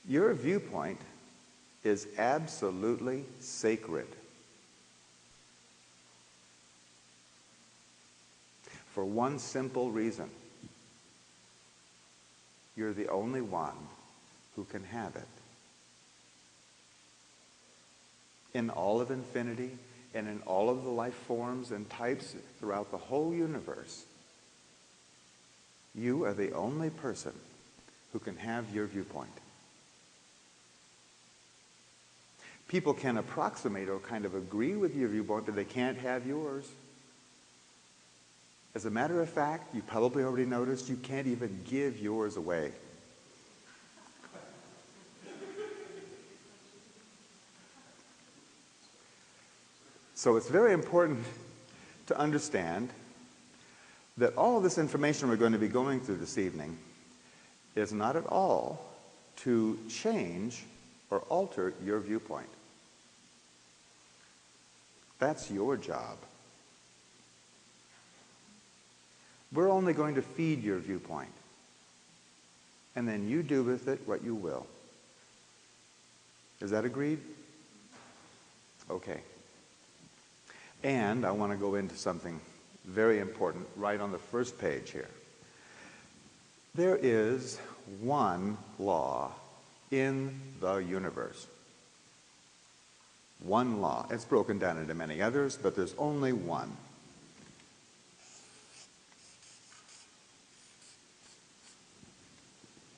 Your viewpoint is absolutely sacred. For one simple reason. You're the only one who can have it. In all of infinity and in all of the life forms and types throughout the whole universe, you are the only person who can have your viewpoint. People can approximate or kind of agree with your viewpoint, but they can't have yours. As a matter of fact, you probably already noticed you can't even give yours away. So it's very important to understand that all of this information we're going to be going through this evening is not at all to change or alter your viewpoint. That's your job. We're only going to feed your viewpoint. And then you do with it what you will. Is that agreed? Okay. And I want to go into something very important right on the first page here. There is one law in the universe. One law. It's broken down into many others, but there's only one.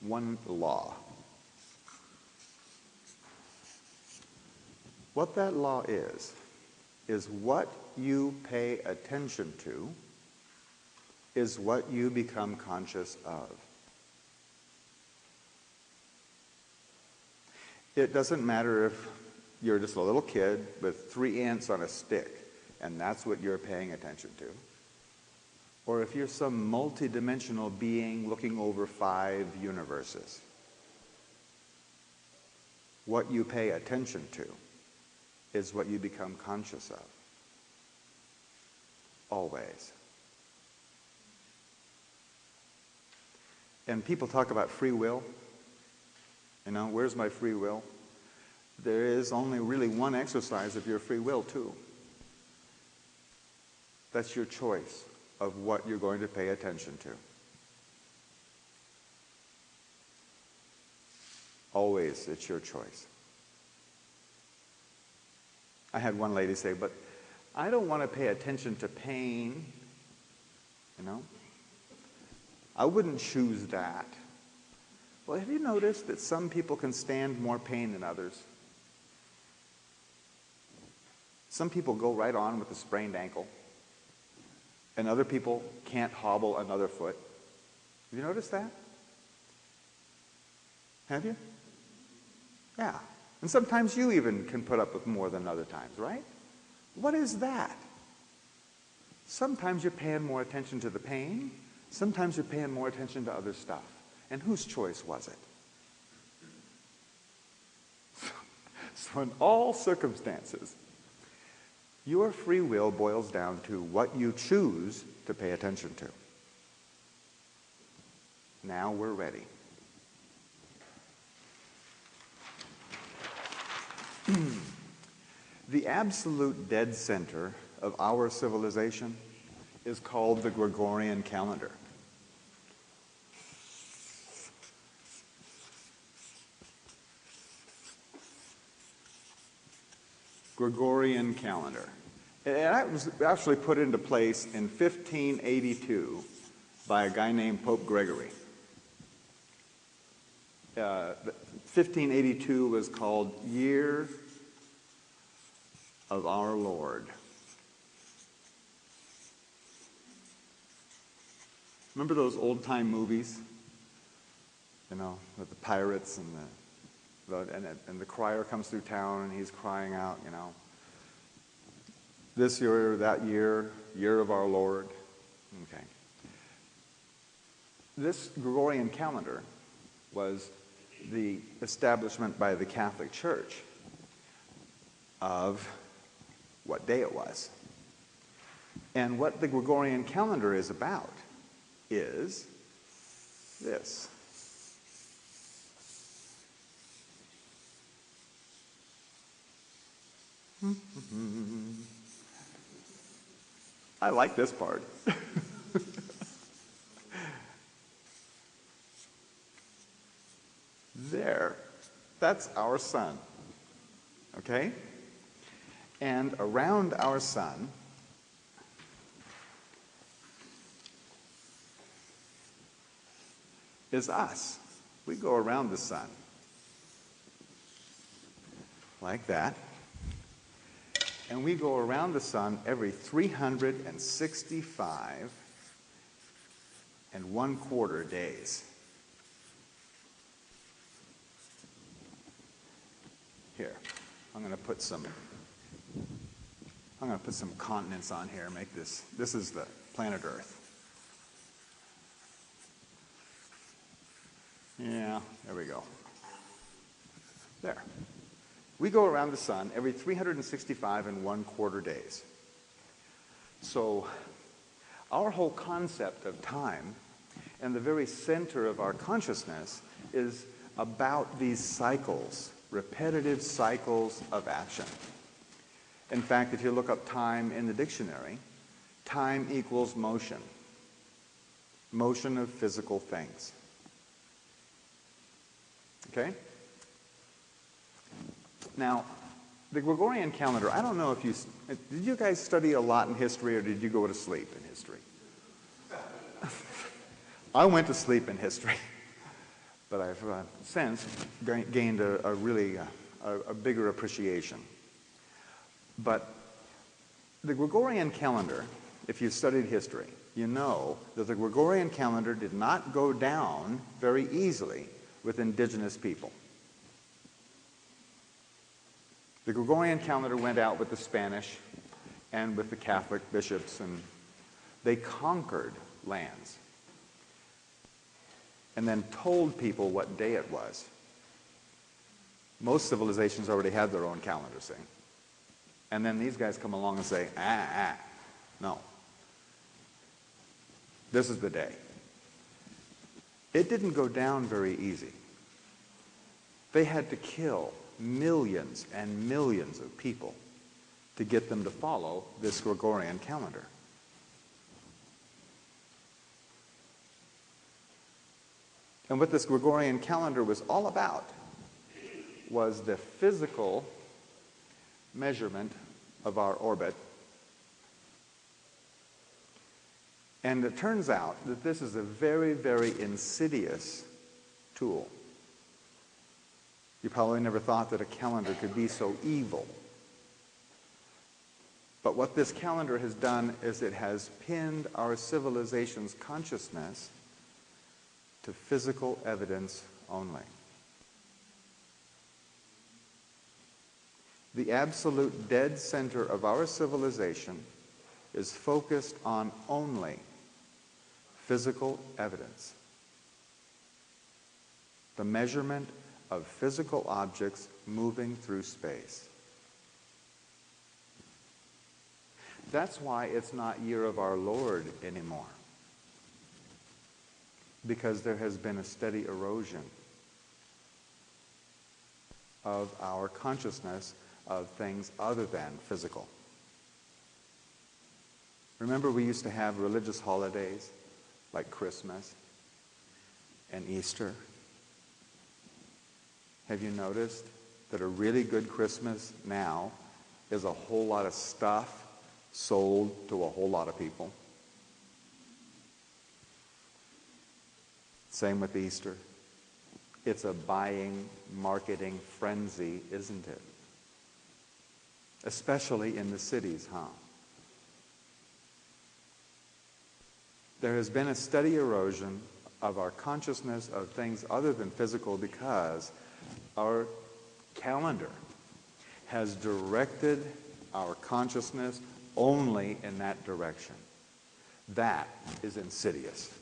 One law. What that law is what you pay attention to is what you become conscious of. It doesn't matter if you're just a little kid with 3 ants on a stick and that's what you're paying attention to. Or if you're some multi-dimensional being looking over 5 universes. What you pay attention to is what you become conscious of. Always. And people talk about free will. You know, where's my free will? There is only really one exercise of your free will, too. That's your choice of what you're going to pay attention to. Always, it's your choice. I had one lady say, but I don't want to pay attention to pain, you know. I wouldn't choose that. Well, have you noticed that some people can stand more pain than others? Some people go right on with a sprained ankle, and other people can't hobble another foot. Have you noticed that? Have you? Yeah. And sometimes you even can put up with more than other times, right? What is that? Sometimes you're paying more attention to the pain. Sometimes you're paying more attention to other stuff. And whose choice was it? So in all circumstances, your free will boils down to what you choose to pay attention to. Now we're ready. The absolute dead center of our civilization is called the Gregorian calendar. Gregorian calendar. It was actually put into place in 1582 by a guy named Pope Gregory. 1582 was called Year of Our Lord. Remember those old-time movies? You know, with the pirates and the crier comes through town and he's crying out, you know, this year, that year, year of our Lord. Okay. This Gregorian calendar was the establishment by the Catholic Church of what day it was. And what the Gregorian calendar is about is this. I like this part. There. That's our sun. Okay? And around our sun is us. We go around the sun. Like that. And we go around the sun every 365 and 1/4 days. Here, I'm going to put some continents on here, make this is the planet Earth. Yeah, there we go. There. We go around the sun every 365 and 1/4 days. So our whole concept of time and the very center of our consciousness is about these cycles, repetitive cycles of action. In fact, if you look up time in the dictionary, time equals motion. Motion of physical things. Okay? Now, the Gregorian calendar, I don't know if did you guys study a lot in history or did you go to sleep in history? I went to sleep in history, but I've since gained a really bigger appreciation. But the Gregorian calendar, if you've studied history, you know that the Gregorian calendar did not go down very easily with indigenous people. The Gregorian calendar went out with the Spanish and with the Catholic bishops, and they conquered lands and then told people what day it was. Most civilizations already had their own calendar, see? And then these guys come along and say, no. This is the day. It didn't go down very easy. They had to kill millions and millions of people to get them to follow this Gregorian calendar. And what this Gregorian calendar was all about was the physical measurement of our orbit. And it turns out that this is a very, very insidious tool. You probably never thought that a calendar could be so evil. But what this calendar has done is it has pinned our civilization's consciousness to physical evidence only. The absolute dead center of our civilization is focused on only physical evidence. The measurement of physical objects moving through space. That's why it's not Year of Our Lord anymore. Because there has been a steady erosion of our consciousness of things other than physical. Remember, we used to have religious holidays like Christmas and Easter. Have you noticed that a really good Christmas now is a whole lot of stuff sold to a whole lot of people? Same with Easter. It's a buying, marketing frenzy, isn't it? Especially in the cities, huh? There has been a steady erosion of our consciousness of things other than physical because our calendar has directed our consciousness only in that direction. That is insidious.